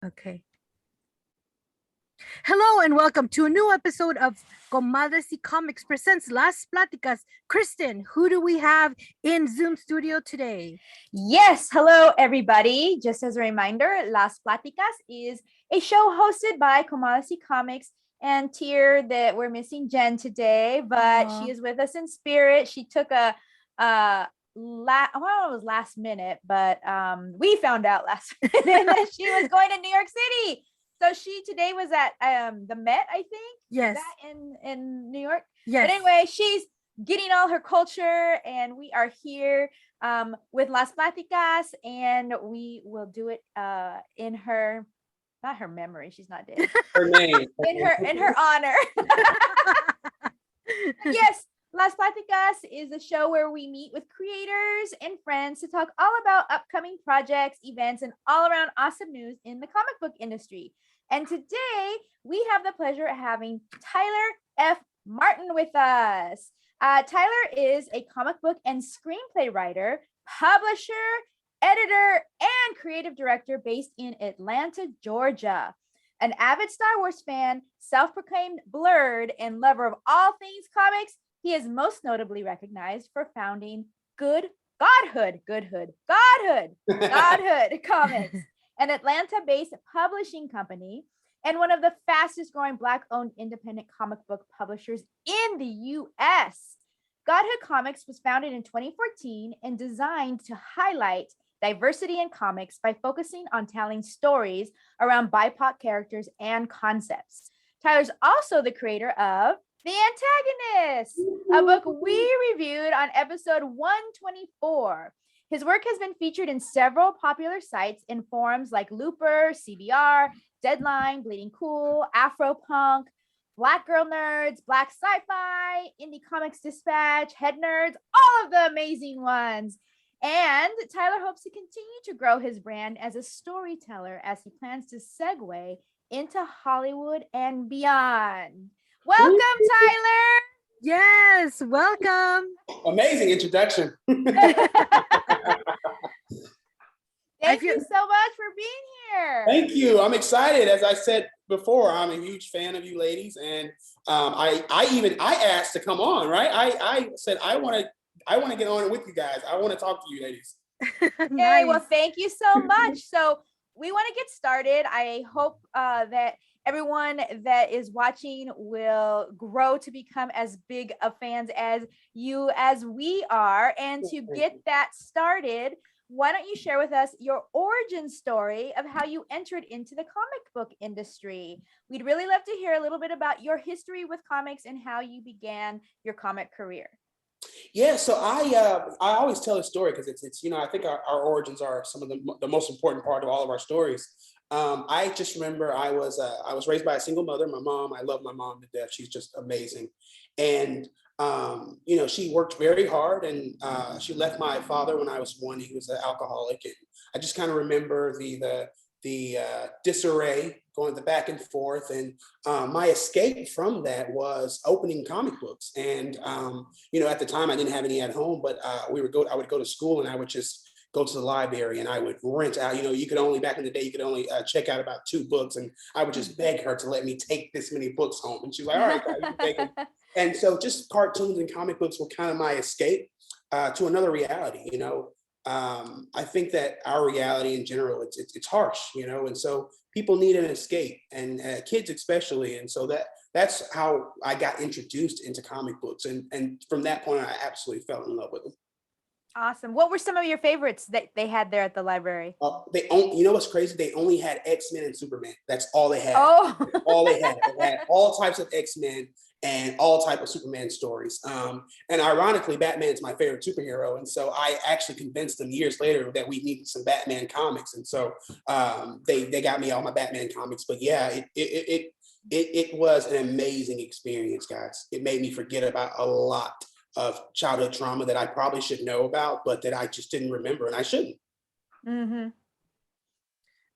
Okay. Hello and welcome to a new episode of Comadres y Comics presents Las Platicas. Kristen, who do we have in Zoom studio today? Yes, hello everybody. Just as a reminder, Las Platicas is a show hosted by Comadres y Comics, and Tier that we're missing Jen today, but she is with us in spirit. She took it was last minute, but we found out last minute that she was going to New York City. So she today was at the Met, I think. Yes. In New York. Yes. But anyway, she's getting all her culture, and we are here with Las Platicas, and we will do it in her, not her memory. She's not dead. Her name. in her honor. Yes. Las Platicas is a show where we meet with creators and friends to talk all about upcoming projects, events, and all around awesome news in the comic book industry. And today we have the pleasure of having Tyler F. Martin with us. Tyler is a comic book and screenplay writer, publisher, editor, and creative director based in Atlanta, Georgia. An avid Star Wars fan, self-proclaimed Blerd, and lover of all things comics, he is most notably recognized for founding Godhood Comics, an Atlanta-based publishing company and one of the fastest growing Black-owned independent comic book publishers in the U.S. Godhood Comics was founded in 2014 and designed to highlight diversity in comics by focusing on telling stories around BIPOC characters and concepts. Tyler's also the creator of The Antagonist, a book we reviewed on episode 124. His work has been featured in several popular sites in forums like Looper, CBR, Deadline, Bleeding Cool, Afropunk, Blackgirl Nerds, Black Sci-Fi, Indie Comix Dispatch, Head Nerds, all of the amazing ones. And Tyler hopes to continue to grow his brand as a storyteller as he plans to segue into Hollywood and beyond. Welcome, Tyler. Yes, welcome. Amazing introduction. Thank you so much for being here. Thank you. I'm excited. As I said before, I'm a huge fan of you ladies, and I asked to come on. Right? I said I want to get on with you guys. I want to talk to you ladies. Nice. Hey, well, thank you so much. So we want to get started. I hope that everyone that is watching will grow to become as big of fans as you as we are. And to get that started, why don't you share with us your origin story of how you entered into the comic book industry? We'd really love to hear a little bit about your history with comics and how you began your comic career. Yeah, so I always tell a story because it's I think our origins are some of the most important part of all of our stories. I just remember I was raised by a single mother. My mom, I love my mom to death. She's just amazing, and she worked very hard, and she left my father when I was 1. He was an alcoholic, and I just kind of remember the disarray, going the back and forth, and my escape from that was opening comic books. And at the time I didn't have any at home, but I would go to school, and I would just go to the library, and I would rent out. You could only, back in the day, you could only check out about 2 books, and I would just beg her to let me take this many books home, and she's like, all right, you can take them. And so just cartoons and comic books were kind of my escape to another reality. I think that our reality in general, it's harsh, and so people need an escape, and kids especially. And so that's how I got introduced into comic books. And from that point on, I absolutely fell in love with them. Awesome. What were some of your favorites that they had there at the library? What's crazy? They only had X-Men and Superman. That's all they had. Oh, all they had. They had all types of X-Men and all type of Superman stories. And ironically, Batman's my favorite superhero. And so I actually convinced them years later that we needed some Batman comics. And so they got me all my Batman comics. But yeah, it was an amazing experience, guys. It made me forget about a lot of childhood trauma that I probably should know about, but that I just didn't remember, and I shouldn't. Mm-hmm.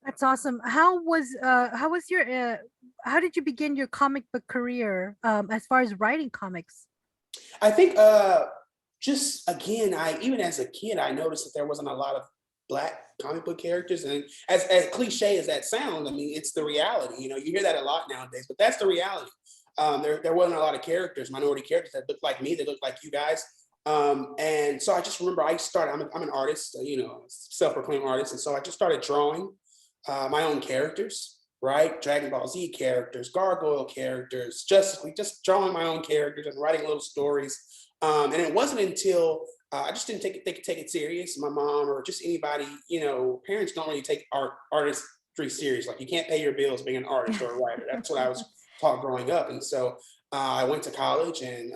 That's awesome. How did you begin your comic book career as far as writing comics? I think just again, even as a kid, I noticed that there wasn't a lot of Black comic book characters. And as cliche as that sounds, I mean, it's the reality. You hear that a lot nowadays, but that's the reality. There wasn't a lot of characters, minority characters that looked like me, that looked like you guys. And so I just remember I'm an artist, self-proclaimed artist. And so I just started drawing my own characters, right? Dragon Ball Z characters, Gargoyle characters, just drawing my own characters and writing little stories. And it wasn't until I just didn't take it serious. My mom or just anybody, parents don't really take artistry serious. Like, you can't pay your bills being an artist or a writer. That's what I was taught growing up. And so I went to college and,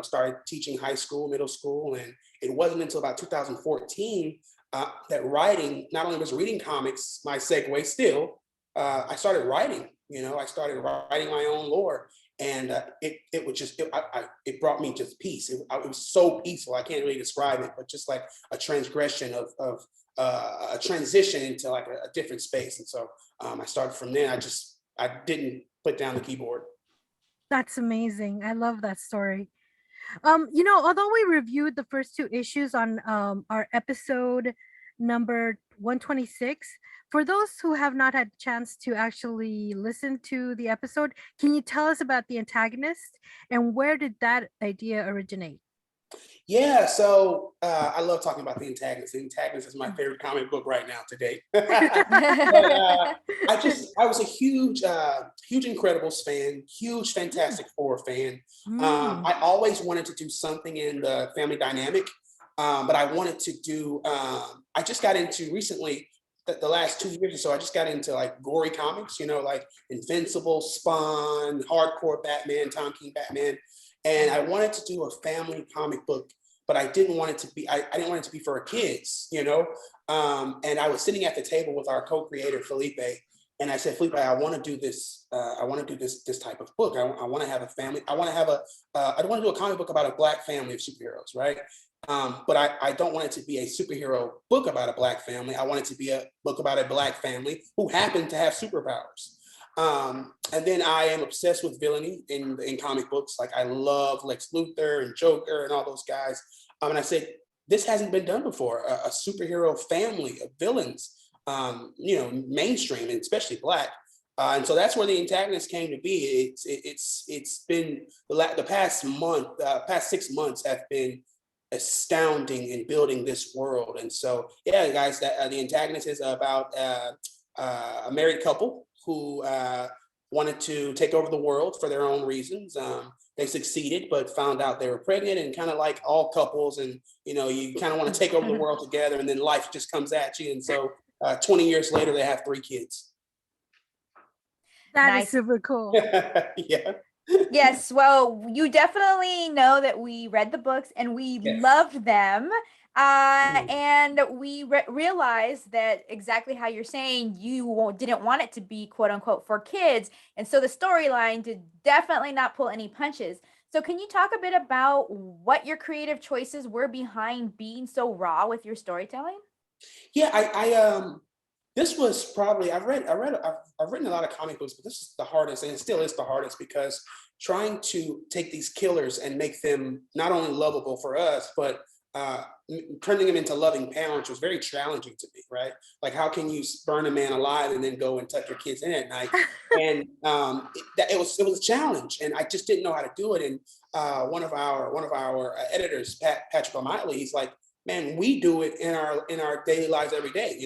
started teaching high school, middle school. And it wasn't until about 2014 that writing, not only was reading comics, my segue still, I started writing. I started writing my own lore. And it brought me just peace. It was so peaceful. I can't really describe it, but just like a transgression of a transition into like a different space. And so I started from there. I didn't put down the keyboard. That's amazing. I love that story. Although we reviewed the first two issues on our episode number 126, for those who have not had a chance to actually listen to the episode, can you tell us about the Antagonist and where did that idea originate? Yeah, so I love talking about the Antagonist. The Antagonist is my favorite comic book right now to date. But, I was a huge Incredibles fan, huge Fantastic Four fan. I always wanted to do something in the family dynamic, but I wanted to do. I just got into recently. The last 2 years or so, I just got into like gory comics, like Invincible, Spawn, hardcore Batman, Tom King Batman. And I wanted to do a family comic book, but I didn't want it to be, I didn't want it to be for kids, And I was sitting at the table with our co-creator, Felipe, and I said, Felipe, I want to do this. I want to do this type of book. I want to have a family. I want to have I want to do a comic book about a Black family of superheroes, right? But I don't want it to be a superhero book about a Black family. I want it to be a book about a Black family who happen to have superpowers. And then I am obsessed with villainy in comic books. Like, I love Lex Luthor and Joker and all those guys. And I said, this hasn't been done before. A superhero family of villains, mainstream and especially Black. And so that's where the Antagonist came to be. It's been the past 6 months have been astounding in building this world. And so, yeah, guys, the Antagonist is about a married couple who wanted to take over the world for their own reasons. They succeeded, but found out they were pregnant, and kind of like all couples, and you kind of want to take over the world together, and then life just comes at you. And so 20 years later, they have 3 kids. That is super cool. Yeah. Yes, well, you definitely know that we read the books and we loved them. And we realized that exactly how you're saying, you didn't want it to be quote unquote for kids. And so the storyline did definitely not pull any punches. So can you talk a bit about what your creative choices were behind being so raw with your storytelling? Yeah, this was probably, I've written a lot of comic books, but this is the hardest, and it still is the hardest, because trying to take these killers and make them not only lovable for us, but turning them into loving parents was very challenging to me, right? Like, how can you burn a man alive and then go and tuck your kids in at night? And it was a challenge, and I just didn't know how to do it. And one of our editors, Patrick O'Malley, he's like, man, we do it in our daily lives every day.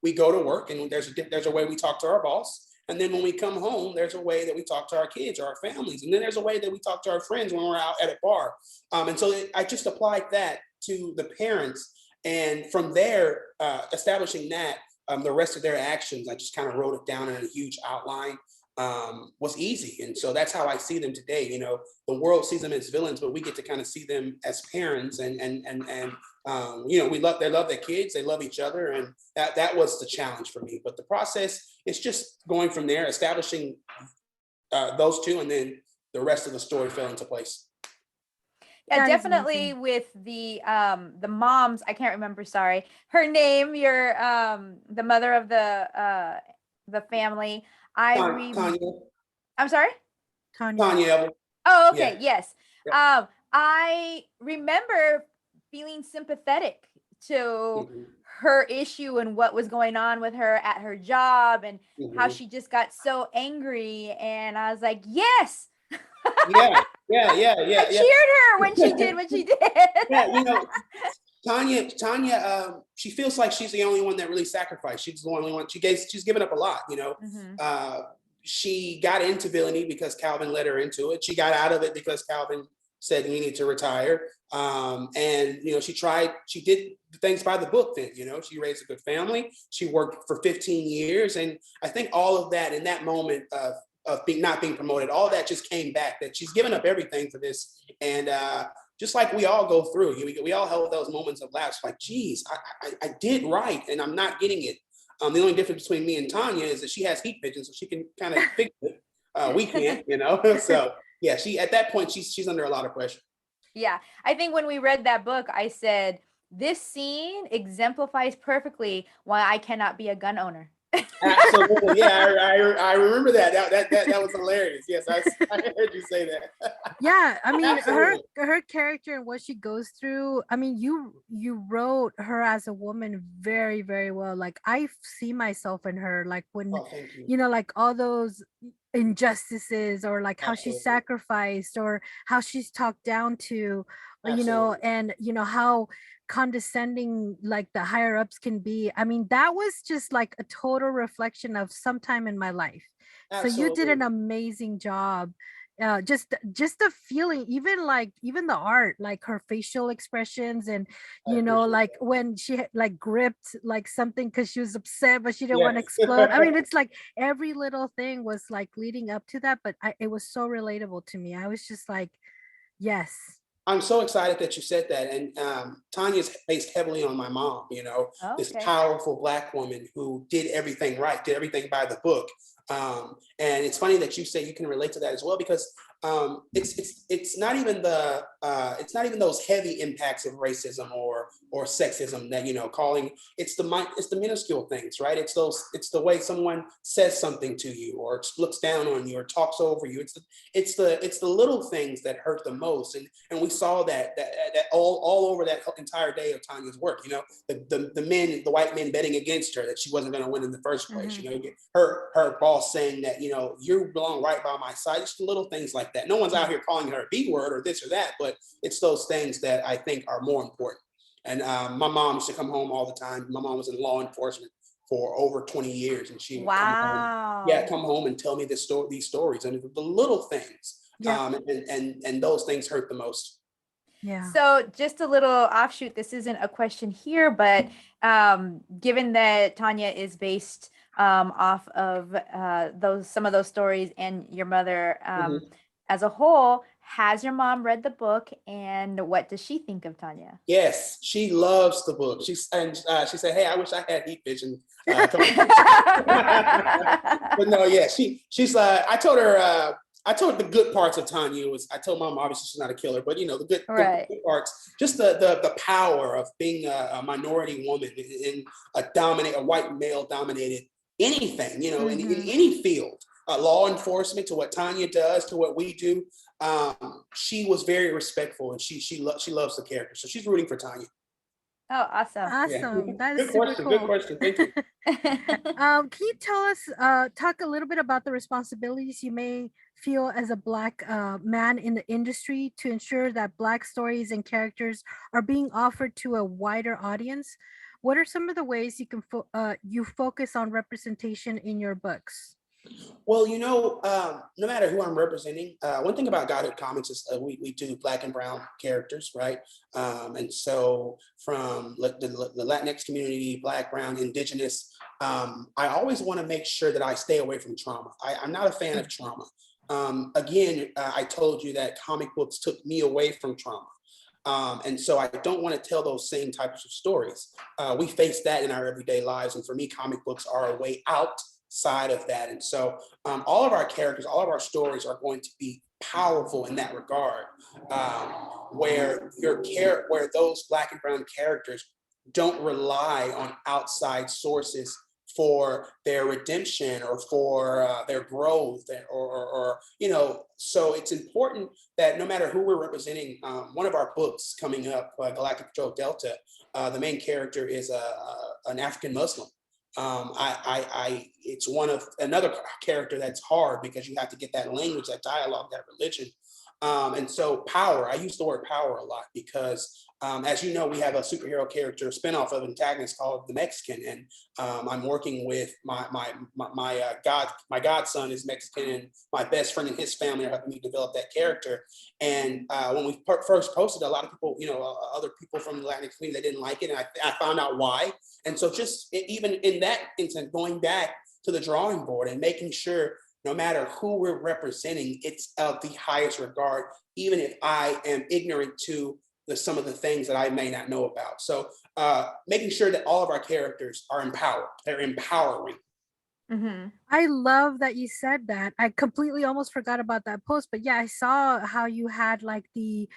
We go to work, and there's a way we talk to our boss. And then when we come home, there's a way that we talk to our kids or our families. And then there's a way that we talk to our friends when we're out at a bar. And so I just applied that to the parents. And from there, establishing that, the rest of their actions, I just kind of wrote it down in a huge outline, was easy. And so that's how I see them today. The world sees them as villains, but we get to kind of see them as parents. And they love their kids, they love each other. And that was the challenge for me. But the process is just going from there, establishing those two, and then the rest of the story fell into place. Yeah, definitely with the moms, I can't remember, sorry, her name, your the mother of the family. Tonya. I'm sorry? Tonya. Oh, okay, Yeah. yes. I remember feeling sympathetic to Mhm. her issue and what was going on with her at her job and how Mhm. she just got so angry. And I was like, yes, Yeah, yeah, yeah, I yeah, cheered her when she did what she did. yeah. Tonya, she feels like she's the only one that really sacrificed. She's the only one. She's given up a lot. Mhm. Uh, she got into villainy because Calvin led her into it. She got out of it because Calvin said we need to retire. And she did things by the book. Then she raised a good family. She worked for 15 years, and I think all of that in that moment of not being promoted, all that just came back. That she's given up everything for this, and just like we all go through, we all have those moments of lapse, like, geez, I did right, and I'm not getting it. The only difference between me and Tonya is that she has heat vision, so she can kind of fix it. We can't, So yeah, she at that point she's under a lot of pressure. Yeah, I think when we read that book, I said, this scene exemplifies perfectly why I cannot be a gun owner. Absolutely, yeah, I remember that. That was hilarious. Yes, I heard you say that. Yeah, I mean, Absolutely. her character and what she goes through. I mean, you wrote her as a woman very, very well. Like, I see myself in her, like when Oh, thank you. like all those injustices, or like how she's Absolutely. sacrificed, or how she's talked down to, Absolutely. and how condescending like the higher ups can be. I mean, that was just like a total reflection of some time in my life. So you did an Absolutely. amazing job. Just the feeling, even the art, like her facial expressions, and I appreciate like that. when she like gripped like something because she was upset but she didn't want to Yes. explode. I mean, it's like every little thing was like leading up to that, but it was so relatable to me. I was just like, yes. I'm so excited that you said that. And Tanya's based heavily on my mom, this Okay. powerful Black woman who did everything right, did everything by the book. And it's funny that you say you can relate to that as well, because it's not even it's not even those heavy impacts of racism or sexism that calling. It's the minuscule things, right? It's the way someone says something to you, or looks down on you, or talks over you. It's the little things that hurt the most, and we saw that all over that entire day of Tanya's work. The white men betting against her, that she wasn't going to win in the first place. Mhm. Her boss saying that you belong right by my side. Just the little things like that. No one's out here calling her a B word or this or that, but it's those things that I think are more important. And my mom used to come home all the time. My mom was in law enforcement for over 20 years, and she would come home. Yeah, Wow. come home and tell me these stories, and the little things, Yep. and those things hurt the most. Yeah. So just a little offshoot. This isn't a question here, but given that Tonya is based off of some of those stories and your mother Mhm. as a whole, has your mom read the book, and what does she think of Tonya? Yes, she loves the book. She said, "Hey, I wish I had heat vision." But no, yeah, she's. I told her the good parts of Tanya was. I told mom obviously she's not a killer, but the Right. good parts, just the power of being a minority woman in a white male dominated anything, in Hmm. any field, law enforcement, to what Tanya does, to what we do. She was very respectful, and she loves the character, so she's rooting for Tanya. Oh, awesome. Yeah, Awesome. That is good super question. Good cool. question. Thank you. Can you tell us, talk a little bit about the responsibilities you may feel as a Black man in the industry to ensure that Black stories and characters are being offered to a wider audience? What are some of the ways you focus on representation in your books? Well, no matter who I'm representing, one thing about Godhood Comics is we do Black and brown characters, right? And so from the Latinx community, Black, brown, indigenous, I always want to make sure that I stay away from trauma. I'm not a fan of trauma. Again, I told you that comic books took me away from trauma. And so I don't want to tell those same types of stories. We face that in our everyday lives. And for me, comic books are a way outside of that. And so all of our characters, all of our stories are going to be powerful in that regard, um, where those Black and brown characters don't rely on outside sources for their redemption or for their growth, or so it's important that no matter who we're representing, one of our books coming up, Galactic Patrol Delta, the main character is an African Muslim. It's one of another character that's hard because you have to get that language, that dialogue, that religion. And so power, I use the word power a lot because as you know, we have a superhero character spinoff of Antagonist called the Mexican, and I'm working with my godson is Mexican, and my best friend and his family are helping me develop that character. And when we first posted, a lot of people, other people from the Latin community, they didn't like it, and I found out why. And so just even in that instance, going back to the drawing board and making sure no matter who we're representing, it's of the highest regard, even if I am ignorant to some of the things that I may not know about. So making sure that all of our characters are empowered, they're empowering. Mm-hmm. I love that you said that. I completely almost forgot about that post, but yeah, I saw how you had like the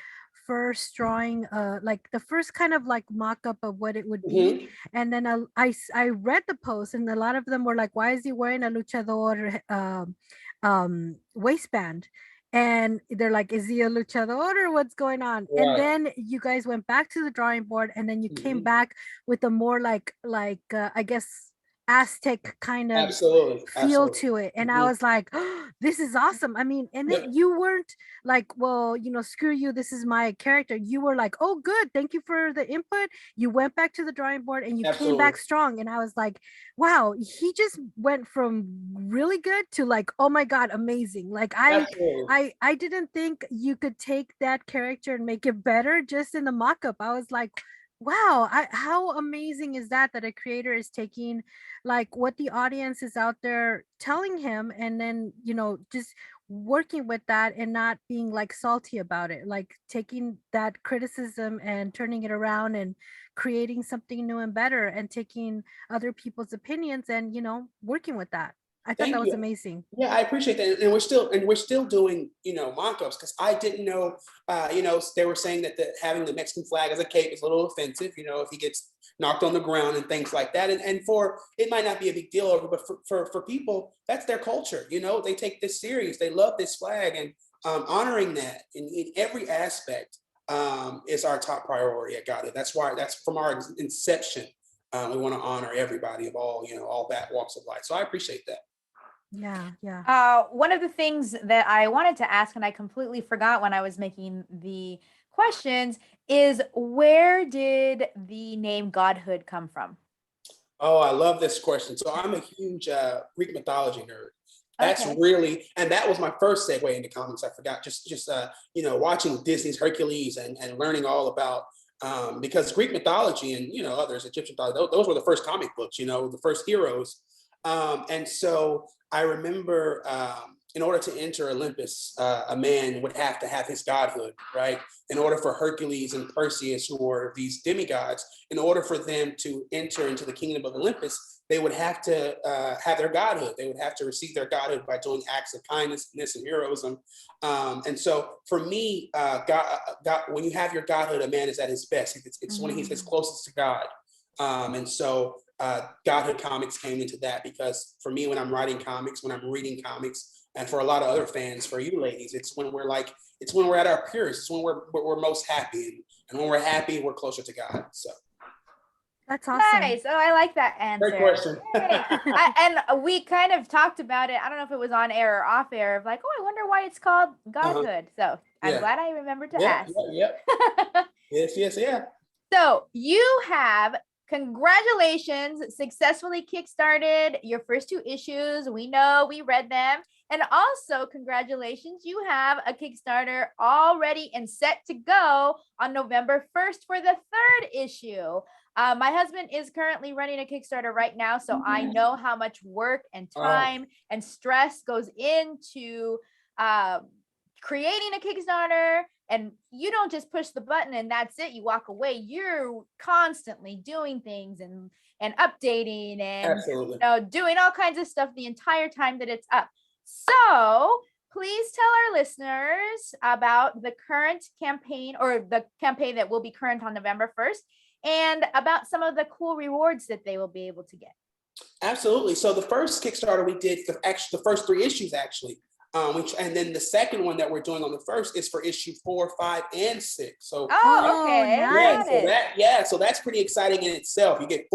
first drawing, like the first kind of like mock-up of what it would be. And then I read the post, and a lot of them were like, why is he wearing a luchador waistband? And they're like, is he a luchador or what's going on? Right. And then you guys went back to the drawing board, and then you came back with a more like I guess Aztec kind of feel to it. And I was like, oh, this is awesome. I mean, and then you weren't like, well, screw you, this is my character. You were like, oh, good, thank you for the input. You went back to the drawing board and you came back strong. And I was like, wow, he just went from really good to like, oh my God, amazing. Like I didn't think you could take that character and make it better just in the mock-up. I was like, wow, how amazing is that a creator is taking like what the audience is out there telling him, and then just working with that and not being like salty about it, like taking that criticism and turning it around and creating something new and better, and taking other people's opinions and working with that. I thought that was amazing. Yeah, I appreciate that, and we're still doing mock-ups, because I didn't know. They were saying that having the Mexican flag as a cape is a little offensive. If he gets knocked on the ground and things like that, and for it might not be a big deal, but for people, that's their culture. They take this serious. They love this flag, and honoring that in every aspect is our top priority at Godhead. That's from our inception. We want to honor everybody of all walks of life. So I appreciate that. Yeah. One of the things that I wanted to ask, and I completely forgot when I was making the questions, is where did the name Godhood come from? Oh, I love this question. So I'm a huge Greek mythology nerd. That's really, and that was my first segue into comics. I forgot, just watching Disney's Hercules and learning all about, because Greek mythology and others, Egyptian mythology, those were the first comic books, the first heroes. And so I remember in order to enter Olympus, a man would have to have his godhood, right? In order for Hercules and Perseus, who were these demigods, in order for them to enter into the kingdom of Olympus, they would have to have their godhood. They would have to receive their godhood by doing acts of kindness and heroism. And so for me, God, when you have your godhood, a man is at his best. It's when he's his closest to God. And so Godhood Comics came into that, because for me, when I'm writing comics, when I'm reading comics, and for a lot of other fans, for you ladies, it's when we're at our purest, it's when we're most happy, and when we're happy, we're closer to God. So that's awesome. Nice. Oh, I like that answer. Great question. And we kind of talked about it. I don't know if it was on air or off air, of like, oh, I wonder why it's called Godhood. So I'm glad I remembered to ask. Yes, yeah. So you have, congratulations, successfully kickstarted your first 2 issues. We know, we read them. And also congratulations, you have a Kickstarter already and set to go on November 1st for the 3rd issue. My husband is currently running a Kickstarter right now, so I know how much work and time and stress goes into creating a Kickstarter. And you don't just push the button and that's it, you walk away. You're constantly doing things and updating and doing all kinds of stuff the entire time that it's up. So please tell our listeners about the current campaign, or the campaign that will be current on November 1st, and about some of the cool rewards that they will be able to get. Absolutely. So the first Kickstarter we did, the first 3 issues actually, and then the second one that we're doing on the first is for issue 4, 5, and 6. So Oh, Oh, okay. nice. Got it. so that's pretty exciting in itself. You get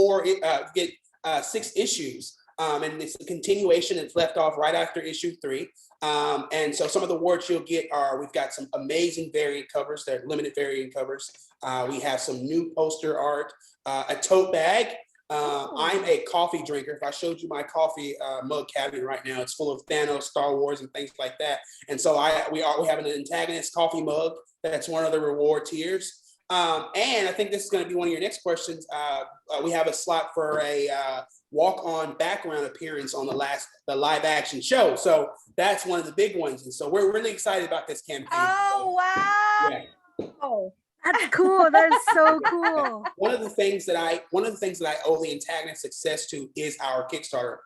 6 issues, and it's a continuation. It's left off right after issue 3. And so some of the awards you'll get are, we've got some amazing variant covers. They're limited variant covers. We have some new poster art, a tote bag. I'm a coffee drinker. If I showed you my coffee mug cabinet right now, it's full of Thanos, Star Wars, and things like that. And so we have an Antagonist coffee mug. That's one of the reward tiers. And I think this is going to be one of your next questions. We have a slot for a walk-on background appearance on the live action show. So that's one of the big ones. And so we're really excited about this campaign. Oh, wow. Yeah. Oh, That's cool. That is so cool. One of the things that I owe the Antagonist success to is our Kickstarter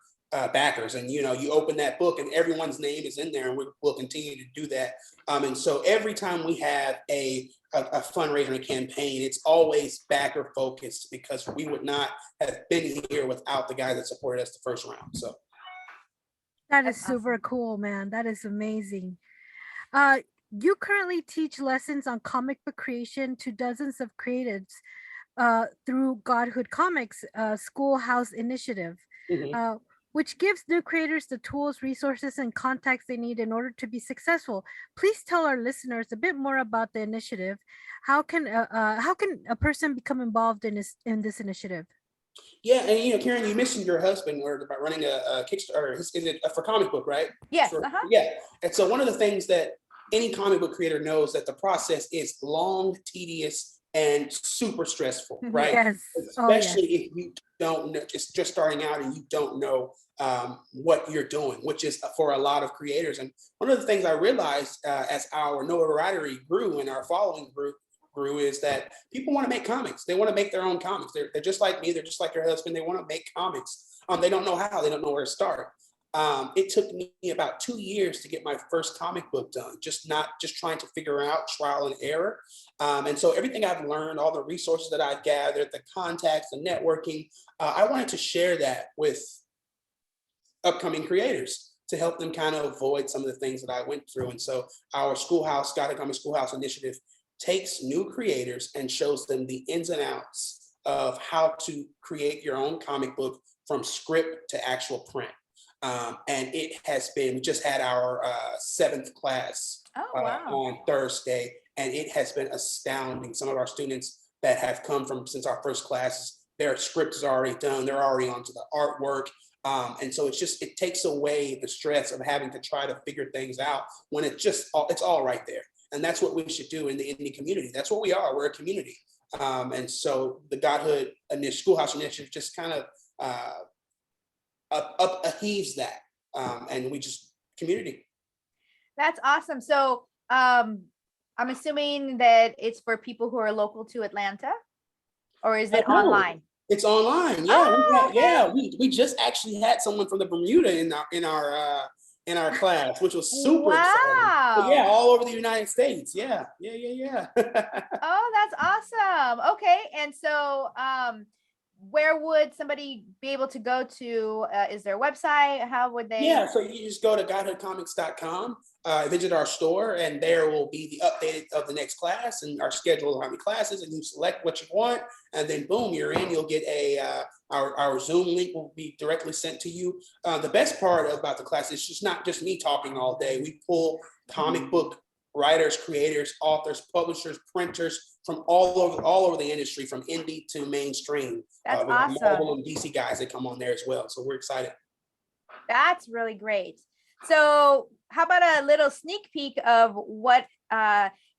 backers. And you open that book and everyone's name is in there, and we'll continue to do that. And so every time we have a fundraiser and a campaign, it's always backer focused, because we would not have been here without the guys that supported us the first round. So That is That's super cool, man. That is amazing. You currently teach lessons on comic book creation to dozens of creatives through Godhood Comics Schoolhouse Initiative, mhm. which gives new creators the tools, resources, and contacts they need in order to be successful. Please tell our listeners a bit more about the initiative. How can a person become involved in this initiative? Yeah, and Karen, you mentioned your husband or about running a Kickstarter. Is it for comic book, right? yes. Uh-huh. Yeah. And so one of the things that any comic book creator knows, that the process is long, tedious, and super stressful, right? Yes. Oh, yes. Especially if you don't know, just starting out and you don't know what you're doing, which is for a lot of creators. And one of the things I realized as our notoriety grew and our following grew is that people want to make comics. They want to make their own comics. They're just like me. They're just like your husband. They want to make comics. They don't know how. They don't know where to start. It took me about 2 years to get my first comic book done, just trying to figure out trial and error. And so everything I've learned, all the resources that I've gathered, the contacts, the networking, I wanted to share that with upcoming creators to help them kind of avoid some of the things that I went through. And so our schoolhouse, Godhead Comics Schoolhouse Initiative, takes new creators and shows them the ins and outs of how to create your own comic book from script to actual print. And it has been, we just had our 7th class on Thursday, and it has been astounding. Some of our students that have come from since our first classes, their script is already done. They're already onto the artwork. And so it takes away the stress of having to try to figure things out when it's all right there. And that's what we should do in the indie community. That's what we are. We're a community. And so the Godhood Schoolhouse Initiative just kind of upheaves that. And we just community. That's awesome. So I'm assuming that it's for people who are local to Atlanta, or is it online? It's online. Yeah, we just actually had someone from the Bermuda in our class, which was super exciting. But yeah, all over the United States. Yeah. Oh, that's awesome. Okay, and so where would somebody be able to go to? Is there a website? How would they? Yeah, so you just go to godhoodcomics.com, visit our store, and there will be the update of the next class and our schedule of how many classes, and you select what you want, and then boom, you're in. You'll get our Zoom link will be directly sent to you. The best part about the class is just not just me talking all day. We pull comic book writers, creators, authors, publishers, printers from all over the industry, from indie to mainstream. That's awesome. Marvel and DC guys that come on there as well. So we're excited. That's really great. So how about a little sneak peek of what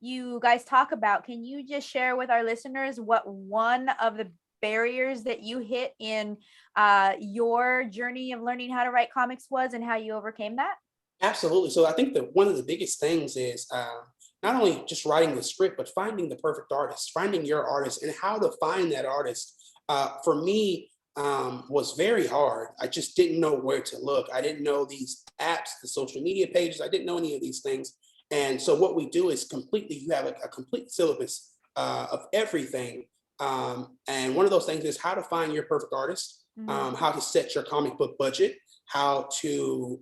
you guys talk about? Can you just share with our listeners what one of the barriers that you hit in your journey of learning how to write comics was, and how you overcame that? Absolutely. So I think that one of the biggest things is not only just writing the script, but finding the perfect artist, finding your artist, and how to find that artist. For me, was very hard. I just didn't know where to look. I didn't know these apps, the social media pages. I didn't know any of these things. And so what we do is you have a complete syllabus of everything. And one of those things is how to find your perfect artist, how to set your comic book budget, how to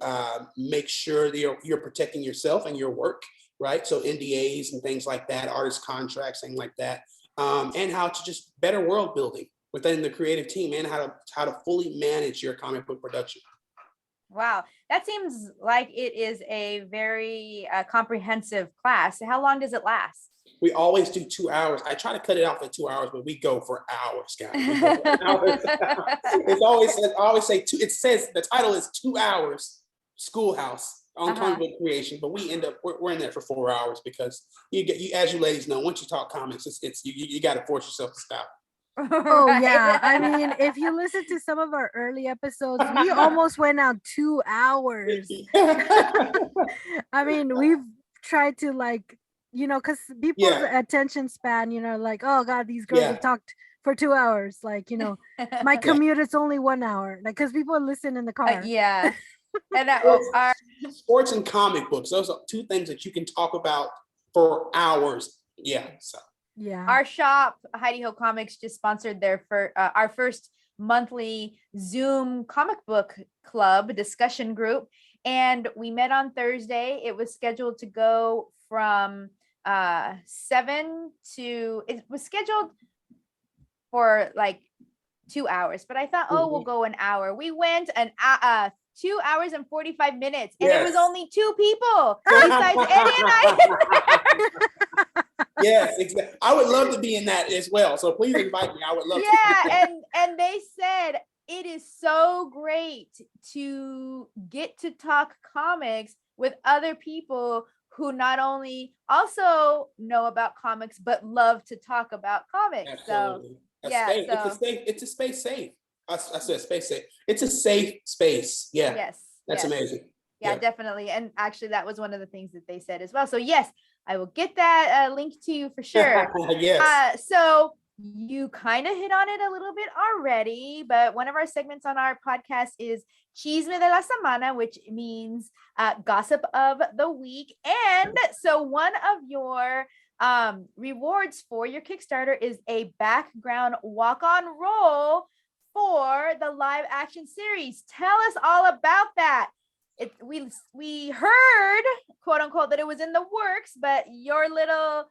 make sure that you're protecting yourself and your work, right? So NDAs and things like that, artist contracts, things like that, and how to just better world building within the creative team, and how to fully manage your comic book production. Wow, that seems like it is a very comprehensive class. How long does it last? We always do 2 hours. I try to cut it off at 2 hours, but we go for hours, guys. We go for hours. It's always, I always say two. It says the title is 2 hours schoolhouse on comic book creation, but we end up we're in there for 4 hours because you as you ladies know, once you talk comics, it's you got to force yourself to stop. Oh yeah, I mean, if you listen to some of our early episodes, we almost went out 2 hours. I mean, we've tried to, like, you know, because people's attention span, you know, like, oh god, these girls have talked for 2 hours, like, you know, my commute is only 1 hour, like, because people listen in the car. And sports and comic books, those are two things that you can talk about for hours. Our shop, Heidi Ho Comics, just sponsored our first monthly Zoom comic book club discussion group, and we met on Thursday. It was scheduled to go from 7 to, it was scheduled for like 2 hours, but I thought, we'll go an hour. We went 2 hours and 45 minutes, and it was only 2 people besides Eddie and I. Yes, exactly. I would love to be in that as well. So please invite me. I would love to. Yeah, and they said it is so great to get to talk comics with other people who not only also know about comics but love to talk about comics. Absolutely. It's a space safe. I said space safe. It's a safe space. Yeah. Yes. That's amazing. Yeah, definitely. And actually, that was one of the things that they said as well. So yes, I will get that link to you for sure. Yes. So you kind of hit on it a little bit already, but one of our segments on our podcast is Chisme de la Semana, which means gossip of the week. And so one of your rewards for your Kickstarter is a background walk-on role for the live action series. Tell us all about that. We heard, quote unquote, that it was in the works, but your little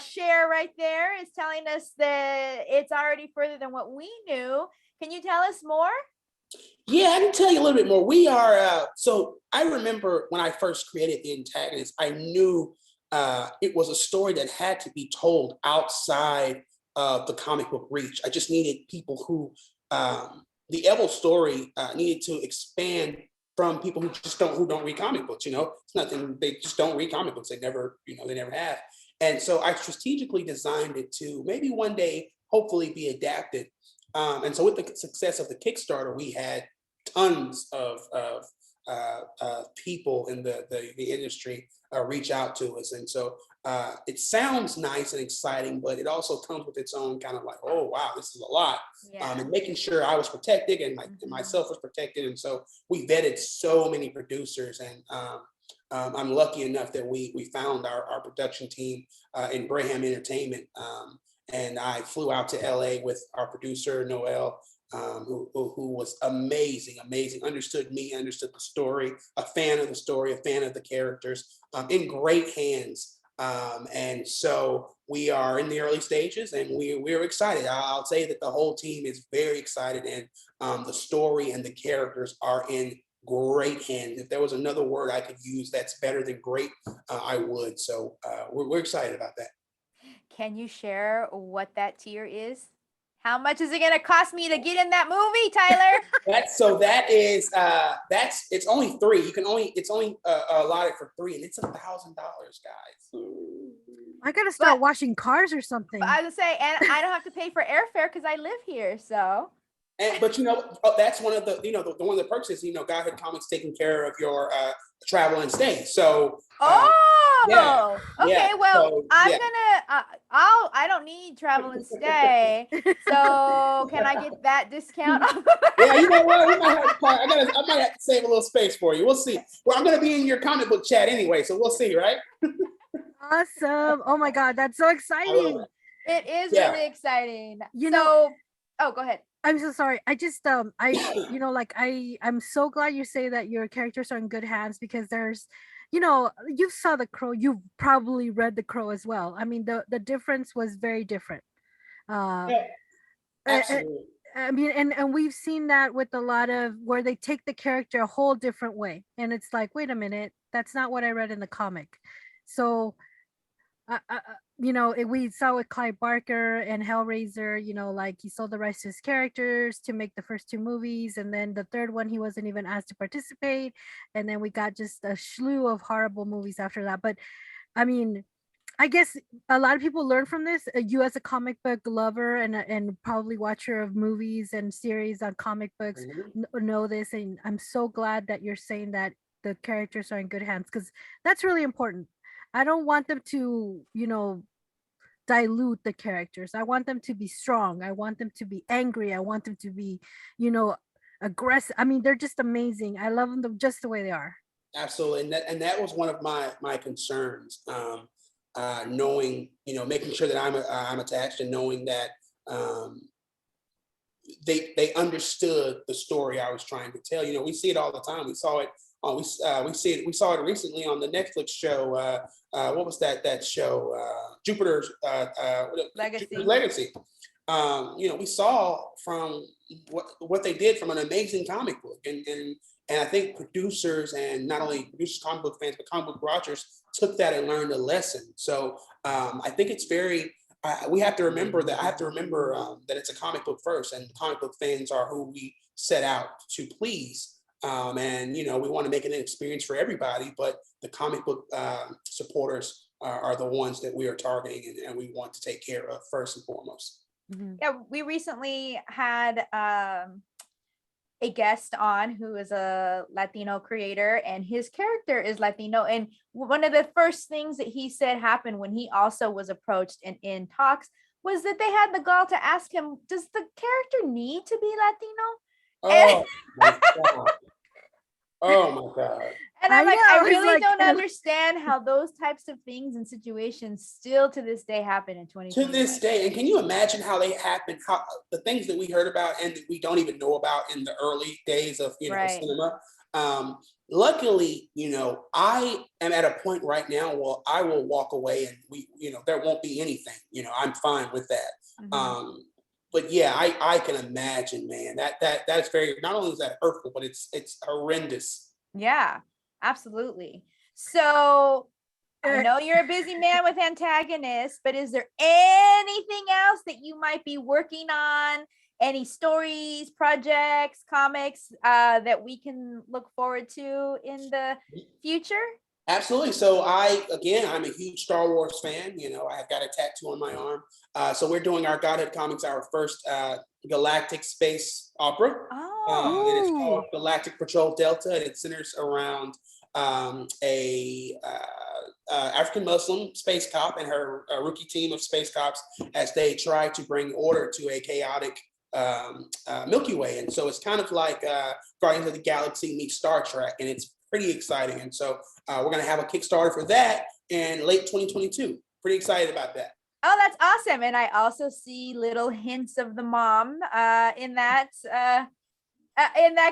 share right there is telling us that it's already further than what we knew. Can you tell us more? Yeah, I can tell you a little bit more. We are, so I remember when I first created the Antagonist, I knew it was a story that had to be told outside of the comic book reach. I just needed people who, the Evil story needed to expand from people who don't read comic books. You know, it's nothing. They just don't read comic books. They never have. And so I strategically designed it to maybe one day, hopefully, be adapted. And so with the success of the Kickstarter, we had tons of people in the industry reach out to us. And so it sounds nice and exciting, but it also comes with its own kind of like, oh, wow, this is a lot. And making sure I was protected and myself was protected. And so we vetted so many producers, and I'm lucky enough that we found our production team in Braham Entertainment. And I flew out to LA with our producer, Noel, who was amazing, understood me, understood the story, a fan of the story, a fan of the characters, in great hands. And so we are in the early stages, and we're excited. I'll say that the whole team is very excited, and the story and the characters are in great hands. If there was another word I could use that's better than great, I would. So we're excited about that. Can you share what that tier is? How much is it going to cost me to get in that movie, Tyler? It's only $3. It's only allotted for $3, and it's $1,000, guys. I gotta start washing cars or something. I was say, and I don't have to pay for airfare because I live here. So. But that's one of the one of the perks is Godhead Comics taking care of your travel and stay. So. Okay. Well, I'm gonna. I don't need travel and stay. So can I get that discount? Yeah, you know what? I might have to save a little space for you. We'll see. Well, I'm gonna be in your comic book chat anyway, so we'll see, right? Awesome! Oh my God, that's so exciting. It is really exciting. Oh, go ahead. I'm so sorry. I just like I'm so glad you say that your characters are in good hands, because there's, you saw The Crow, you've probably read The Crow as well. I mean, the difference was very different. Uh Yeah, I, I absolutely. I mean, and we've seen that with a lot of where they take the character a whole different way, and it's like, wait a minute, that's not what I read in the comic. So we saw with Clive Barker and Hellraiser, like he sold the rights to his characters to make the first two movies, and then the third one he wasn't even asked to participate, and then we got just a slew of horrible movies after that. But I mean, I guess a lot of people learn from this. You, as a comic book lover and probably watcher of movies and series on comic books, Mhm. know this, and I'm so glad that you're saying that the characters are in good hands, because that's really important. I don't want them to, dilute the characters. I want them to be strong. I want them to be angry. I want them to be, you know, aggressive. I mean, they're just amazing. I love them just the way they are. Absolutely, and that was one of my concerns. Knowing, making sure that I'm attached, and knowing that um, they understood the story I was trying to tell. We see it all the time. We saw it. We saw it recently on the Netflix show. What was that show? Jupiter's Legacy. Legacy. We saw from what they did from an amazing comic book, and I think producers, and not only producers, comic book fans, but comic book watchers took that and learned a lesson. So I think it's very. We have to remember that. I have to remember that it's a comic book first, and comic book fans are who we set out to please. And we want to make it an experience for everybody, but the comic book supporters are the ones that we are targeting, and we want to take care of first and foremost. Mhm. Yeah, we recently had a guest on who is a Latino creator, and his character is Latino. And one of the first things that he said happened when he also was approached and in talks was that they had the gall to ask him, does the character need to be Latino? Oh my god! Oh my god! And I I'm like, I know. It's really like, don't understand how those types of things and situations still to this day happen in To this 2021. day, and can you imagine how they happen? How the things that we heard about and that we don't even know about in the early days of Right. cinema. Um, Luckily, I am at a point right now where I will walk away, and there won't be anything. I'm fine with that. Mhm. But yeah, I can imagine, man. That is very, not only is that hurtful, but it's horrendous. Yeah, absolutely. So I uh, know you're a busy man with Antagonists, but is there anything else that you might be working on? Any stories, projects, comics that we can look forward to in the future? Absolutely. So I'm a huge Star Wars fan. I've got a tattoo on my arm. So we're doing our Godhead Comics, our first galactic space opera. Oh, And it's ooh, called Galactic Patrol Delta, and it centers around a African Muslim space cop and her rookie team of space cops as they try to bring order to a chaotic Milky Way. And so it's kind of like Guardians of the Galaxy meets Star Trek, and it's pretty exciting. And so we're going to have a Kickstarter for that in late 2022. Pretty excited about that. oh, that's awesome. And I also see little hints of the mom in that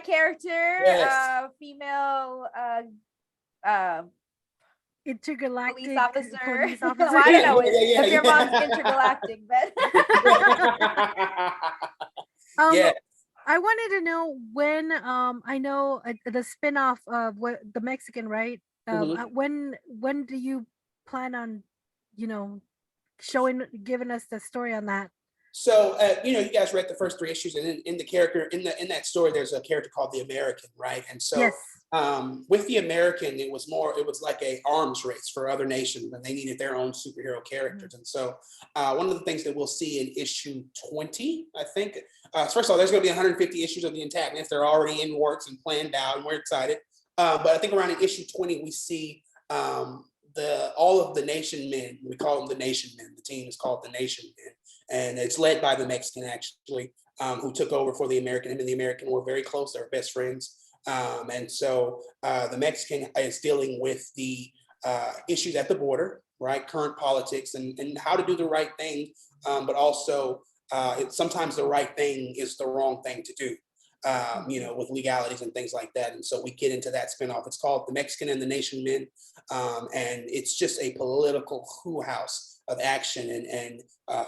character, Yes. female uh, police intergalactic officer. police Well, officer. I don't know Yeah, if your mom's yeah. intergalactic, but um, Yeah. I wanted to know when, I know the spin-off of what the Mexican, right? Mhm. When do you plan on, you know, showing giving us the story on that? So you guys read the first three issues, and in the character in that story, there's a character called the American, right? And so Yes. with the American, it was like a arms race for other nations, and they needed their own superhero characters. And so one of the things that we'll see in issue 20, I think, first of all, there's going to be 150 issues of the Antagonists. They're already in works and planned out, and we're excited. But I think around in issue 20, we see all of the Nation Men. We call them the Nation Men. The team is called the Nation Men, and it's led by the Mexican, actually, who took over for the American. Him and the American were very close. They were best friends. And so the Mexican is dealing with the issues at the border, right? Current politics, and how to do the right thing, but also sometimes the right thing is the wrong thing to do. With legalities and things like that. And so we get into that spinoff. It's called The Mexican and the Nation Men. And it's just a political schoolhouse of action and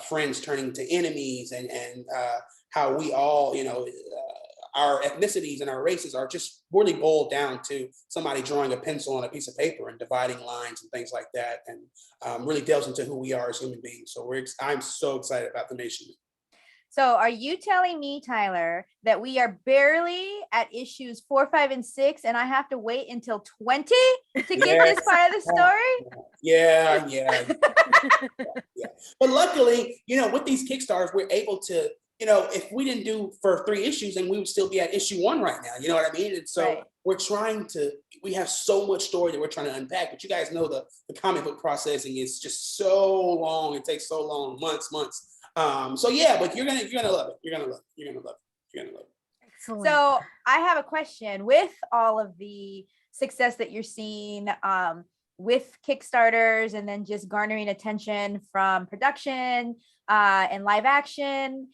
friends turning to enemies and how we all, our ethnicities and our races are just really boiled down to somebody drawing a pencil on a piece of paper and dividing lines and things like that. And really delves into who we are as human beings. So I'm so excited about The Nation Men. So are you telling me, Tyler, that we are barely at issues 4, 5, and 6, and I have to wait until 20 to get this part of the story? Yeah. But luckily, with these Kickstarters, we're able to, if we didn't do for 3 issues, then we would still be at issue 1 right now. You know what I mean? And so we have so much story that we're trying to unpack, but you guys know the comic book processing is just so long. It takes so long, months. But you're gonna love it. You're gonna love it. Excellent. So I have a question. With all of the success that you're seeing with Kickstarters and then just garnering attention from production and live action,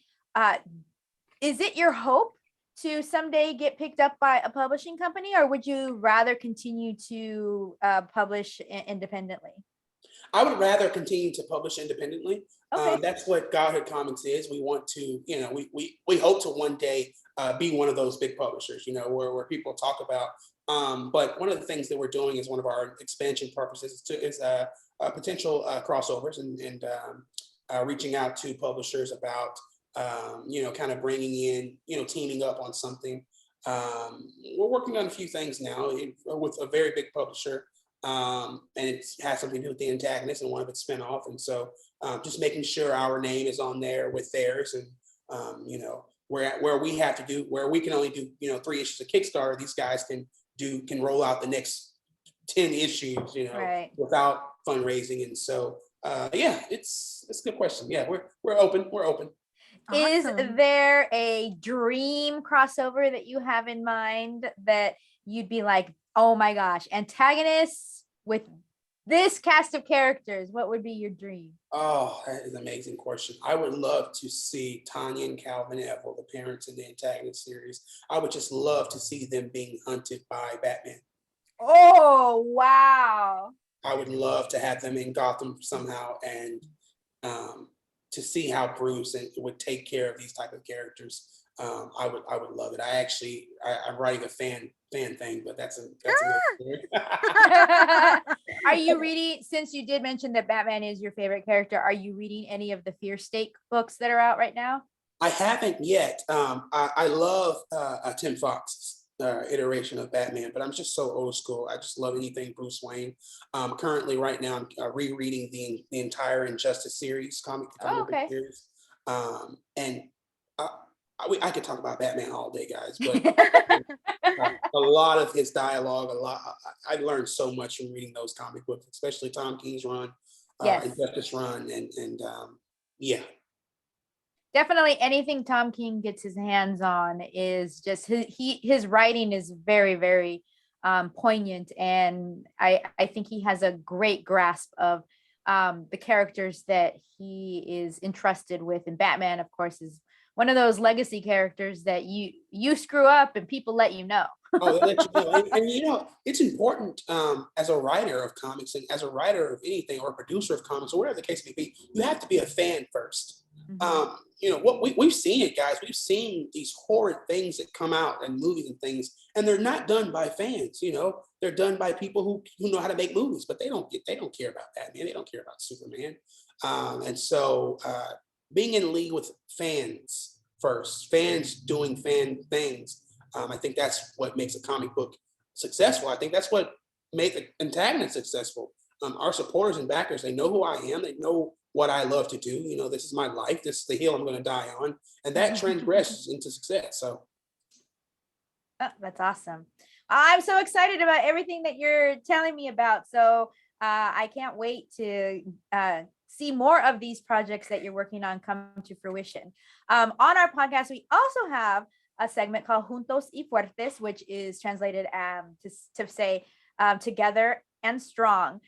is it your hope to someday get picked up by a publishing company, or would you rather continue to publish independently? I would rather continue to publish independently. Okay. That's what Godhood Comics is. We want to, we hope to one day be one of those big publishers, where people talk about. But one of the things that we're doing is one of our expansion purposes is potential crossovers and reaching out to publishers about, kind of bringing in, teaming up on something. We're working on a few things now with a very big publisher. And it has something to do with the Antagonist and one of its spinoff. And so just making sure our name is on there with theirs. And, where we can only do, 3 issues of Kickstarter, these guys can roll out the next 10 issues, without fundraising. And so, it's a good question. Yeah, we're open. Awesome. Is there a dream crossover that you have in mind that you'd be like, oh my gosh, Antagonists with this cast of characters? What would be your dream? Oh, that is an amazing question. I would love to see Tonya and Calvin Evil, the parents in the Antagonist series. I would just love to see them being hunted by Batman. Oh, wow. I would love to have them in Gotham somehow, and to see how Bruce would take care of these type of characters. I would love it. I'm writing a fan thing, but that's another story. Are you reading, since you did mention that Batman is your favorite character, are you reading any of the Fear Stake books that are out right now? I haven't yet. I love Tim Fox's iteration of Batman, but I'm just so old school. I just love anything Bruce Wayne. Currently, right now, I'm rereading the entire Injustice series, comic book series. And I could talk about Batman all day, guys, but a lot of his dialogue, I learned so much from reading those comic books, especially Tom King's run, Injustice run, and definitely anything Tom King gets his hands on is just his writing is very, very poignant, and I think he has a great grasp of the characters that he is entrusted with. And Batman, of course, is one of those legacy characters that you screw up and people let you know. Oh, they let you know. And it's important as a writer of comics and as a writer of anything or a producer of comics or whatever the case may be, you have to be a fan first. Mm-hmm. What we've seen it, guys. We've seen these horrid things that come out in movies and things, and they're not done by fans. They're done by people who know how to make movies, but they don't care about Batman. They don't care about Superman. And so being in league with fans first, fans doing fan things. I think that's what makes a comic book successful. I think that's what made the Antagonist successful. Our supporters and backers, they know who I am. They know what I love to do. This is my life. This is the hill I'm going to die on. And that transgresses into success. So. Oh, that's awesome. I'm so excited about everything that you're telling me about. So I can't wait to see more of these projects that you're working on come to fruition. On our podcast, we also have a segment called Juntos y Fuertes, which is translated to say together and strong.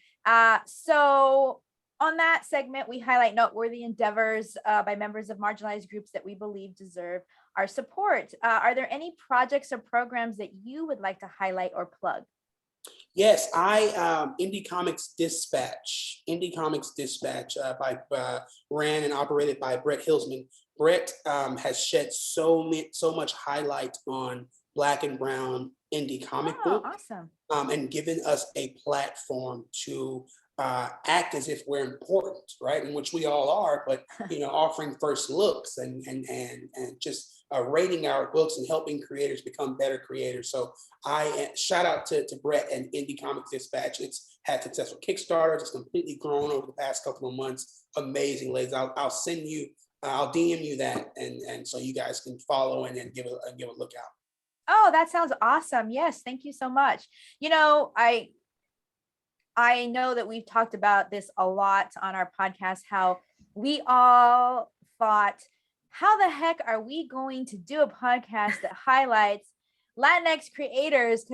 So On that segment, we highlight noteworthy endeavors by members of marginalized groups that we believe deserve our support. Are there any projects or programs that you would like to highlight or plug? Yes, I Indie Dispatch, Indie Comics Dispatch by ran and operated by Brett Hilsman. Brett has shed so much highlight on Black and Brown indie comic book, awesome. And given us a platform to act as if we're important, right? In which we all are, but offering first looks and just rating our books and helping creators become better creators. So I shout out to Brett and Indie Comics Dispatch. It's had successful Kickstarters. It's completely grown over the past couple of months. Amazing, ladies. I'll send you, I'll DM you that, and so you guys can follow and give a look out. Oh, that sounds awesome. Yes, thank you so much. I know that we've talked about this a lot on our podcast, how we all thought, how the heck are we going to do a podcast that highlights Latinx creators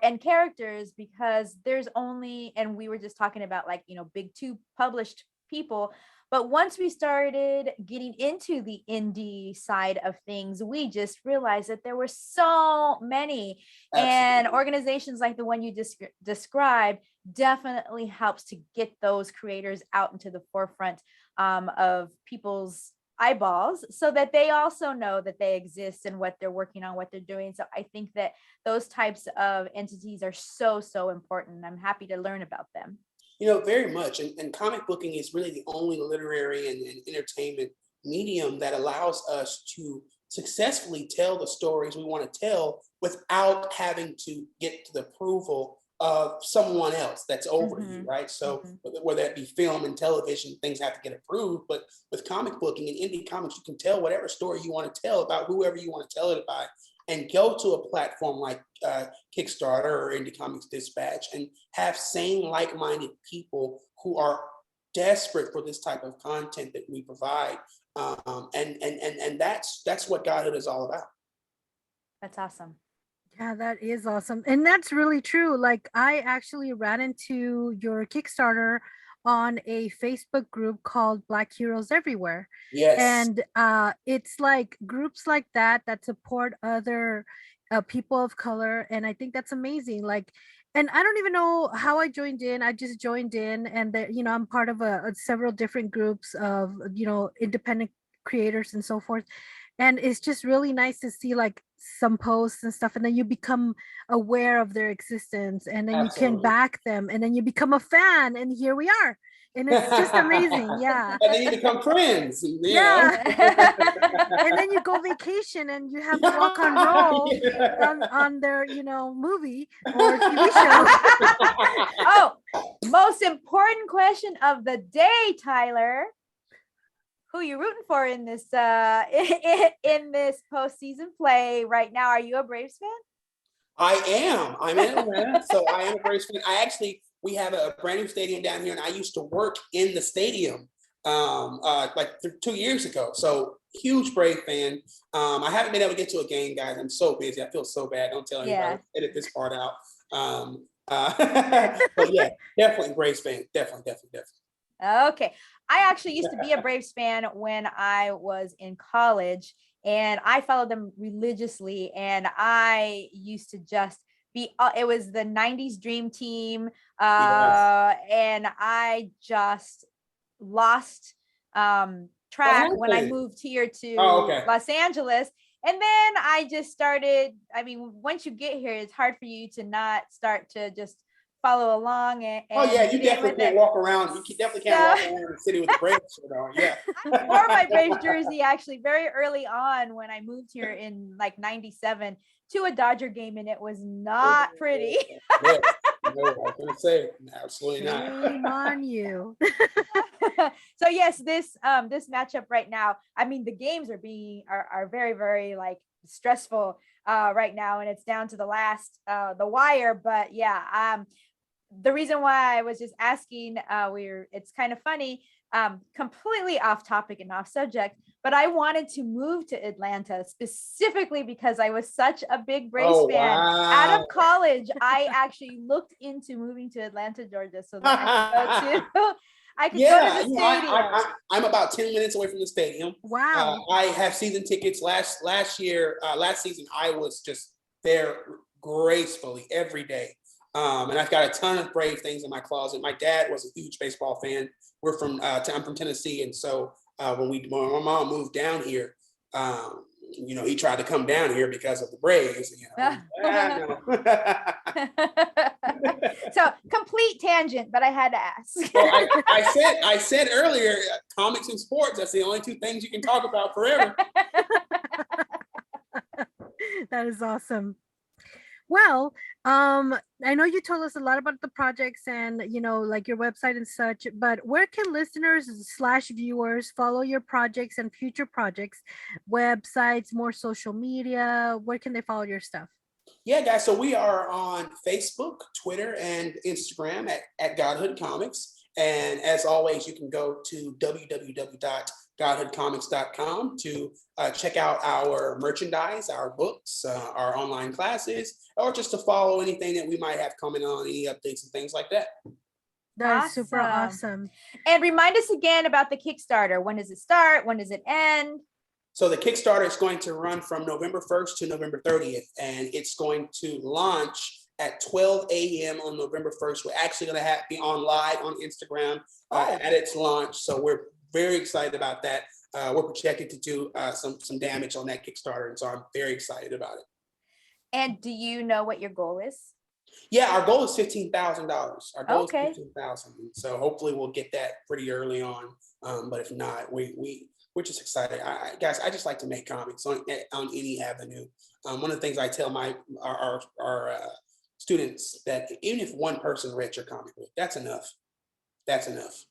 and characters, because there's only, and we were just talking about big 2 published people. But once we started getting into the indie side of things, we just realized that there were so many. Absolutely. And organizations like the one you described definitely helps to get those creators out into the forefront of people's eyeballs, so that they also know that they exist and what they're working on, what they're doing. So I think that those types of entities are so important. I'm happy to learn about them. Very much. And comic booking is really the only literary and entertainment medium that allows us to successfully tell the stories we want to tell without having to get to the approval of someone else that's over you, right? So whether it be film and television, things have to get approved. But with comic booking and indie comics, you can tell whatever story you want to tell about whoever you want to tell it about, and go to a platform like Kickstarter or Indie Comics Dispatch and have same like-minded people who are desperate for this type of content that we provide. And that's what Godhood is all about. That's awesome. Yeah, that is awesome. And that's really true. Like, I actually ran into your Kickstarter on a Facebook group called Black Heroes Everywhere. Yes. And it's like groups like that support other people of color. And I think that's amazing. Like, and I don't even know how I joined in. I just joined in, and I'm part of several different groups of, independent creators and so forth. And it's just really nice to see like some posts and stuff, and then you become aware of their existence, and then Absolutely. You can back them, and then you become a fan, and here we are, and it's just amazing. Yeah. And then you become friends. Yeah. And then you go vacation and you have Walk on Roll on their movie or TV show. Oh, most important question of the day, Tyler. Who are you rooting for in this in this postseason play right now? Are you a Braves fan? I am. I'm in Atlanta, so I am a Braves fan. We have a brand new stadium down here, and I used to work in the stadium 2 years ago. So huge Brave fan. I haven't been able to get to a game, guys. I'm so busy. I feel so bad. Don't tell anybody. Yeah. Edit this part out. But yeah, definitely Braves fan. Definitely. Okay. I actually used to be a Braves fan when I was in college, and I followed them religiously. And I used to just be, it was the 90s dream team. Yes. And I just lost track when I moved here to Los Angeles. And then I just started, once you get here, it's hard for you to not start to just follow along. And you definitely can't walk around. You definitely can't walk around the city with the Braves shirt on. Yeah. I wore my Braves jersey actually very early on when I moved here in like 97 to a Dodger game, and it was not pretty. Yeah. No, I was gonna say absolutely not. Shame on you. So yes, this matchup right now, the games are very, very like stressful right now, and it's down to the last the wire. But yeah, the reason why I was just asking, it's kind of funny, completely off topic and off subject, but I wanted to move to Atlanta specifically because I was such a big Braves fan. Wow. Out of college, I actually looked into moving to Atlanta, Georgia, so that I could go to I could go Yeah, to the stadium. I'm about 10 minutes away from the stadium. Wow. I have season tickets. Last season, I was just there gracefully every day. And I've got a ton of Brave things in my closet. My dad was a huge baseball fan. I'm from Tennessee, and so when my mom moved down here, he tried to come down here because of the Braves. No. So complete tangent, but I had to ask. Well, I said earlier, comics and sports. That's the only two things you can talk about forever. That is awesome. Well, I know you told us a lot about the projects and, like your website and such, but where can listeners / viewers follow your projects and future projects, websites, more social media? Where can they follow your stuff? Yeah, guys. So we are on Facebook, Twitter, and Instagram at Godhood Comics. And as always, you can go to www.godhoodcomics.com to check out our merchandise, our books, our online classes, or just to follow anything that we might have coming on, any updates and things like that. That is super awesome. And remind us again about the Kickstarter. When does it start? When does it end? So the Kickstarter is going to run from November 1st to November 30th, and it's going to launch at 12 a.m. on November 1st. We're actually going to be on live on Instagram at its launch. So we're very excited about that. We're projected to do some damage on that Kickstarter, and so I'm very excited about it. And do you know what your goal is? Yeah, our goal is $15,000. Our goal is $15,000. So hopefully we'll get that pretty early on. But if not, we're just excited. Guys, I just like to make comics on any avenue. One of the things I tell our students that even if one person read your comic book, that's enough. That's enough.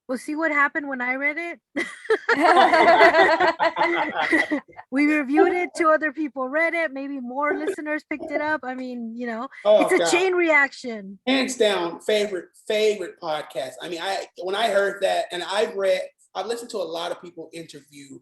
Well, see what happened when I read it? We reviewed it, 2 other people read it, maybe more listeners picked it up. I mean, it's a chain reaction. Hands down, favorite podcast. I mean, when I heard that, and I've listened to a lot of people interview,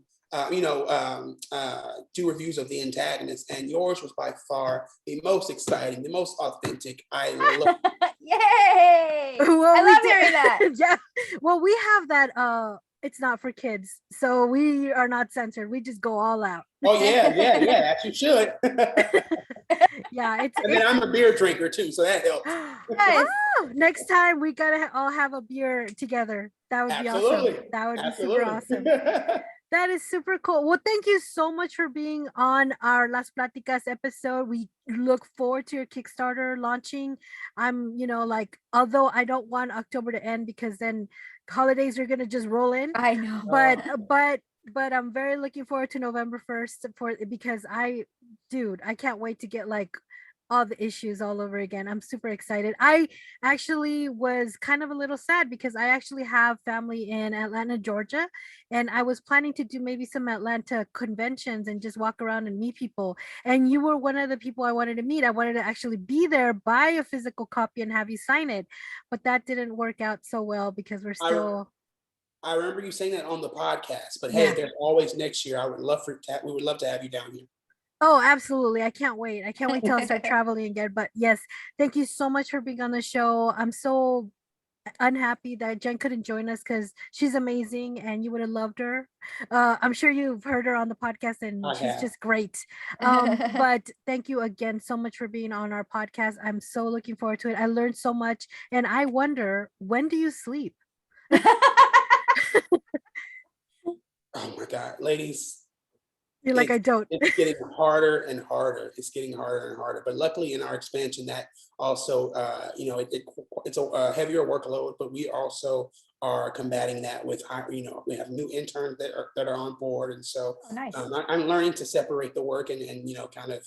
do reviews of the Antagonists, and yours was by far the most exciting, the most authentic. I love Yay! Well, I love hearing that. Yeah. Well, we have that. It's not for kids, so we are not censored. We just go all out. Oh yeah. As you should. Yeah, and then I'm a beer drinker too, so that helps. Nice. Oh, next time we gotta all have a beer together. That would be awesome. That would be super awesome. That is super cool. Well, thank you so much for being on our Las Platicas episode. We look forward to your Kickstarter launching. I'm, although I don't want October to end because then holidays are gonna just roll in. I know. But I'm very looking forward to November 1st because I can't wait to get all the issues all over again. I'm super excited. I actually was kind of a little sad because I actually have family in Atlanta, Georgia, and I was planning to do maybe some Atlanta conventions and just walk around and meet people. And you were one of the people I wanted to meet. I wanted to actually be there, buy a physical copy and have you sign it, but that didn't work out so well because we're still... I remember you saying that on the podcast, but hey, there's always next year. We would love to have you down here. Oh, absolutely. I can't wait till I start traveling again. But yes, thank you so much for being on the show. I'm so unhappy that Jen couldn't join us because she's amazing and you would have loved her. I'm sure you've heard her on the podcast and she's just great. But thank you again so much for being on our podcast. I'm so looking forward to it. I learned so much and I wonder, when do you sleep? Oh my God, ladies. You're like, I don't. It's getting harder and harder. It's getting harder and harder. But luckily in our expansion, that also, it's a heavier workload, but we also are combating that with, we have new interns that are on board. And so nice. I'm learning to separate the work and kind of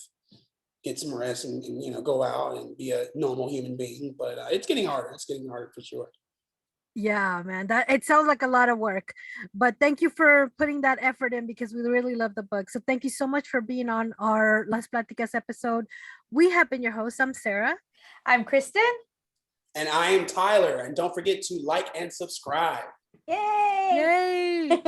get some rest and go out and be a normal human being. But it's getting harder. It's getting harder for sure. Yeah, man, that it sounds like a lot of work, but thank you for putting that effort in because we really love the book. So thank you so much for being on our Las Platicas episode. We have been your hosts. I'm Sarah. I'm Kristen. And I am Tyler. And don't forget to like and subscribe. Yay! Yay!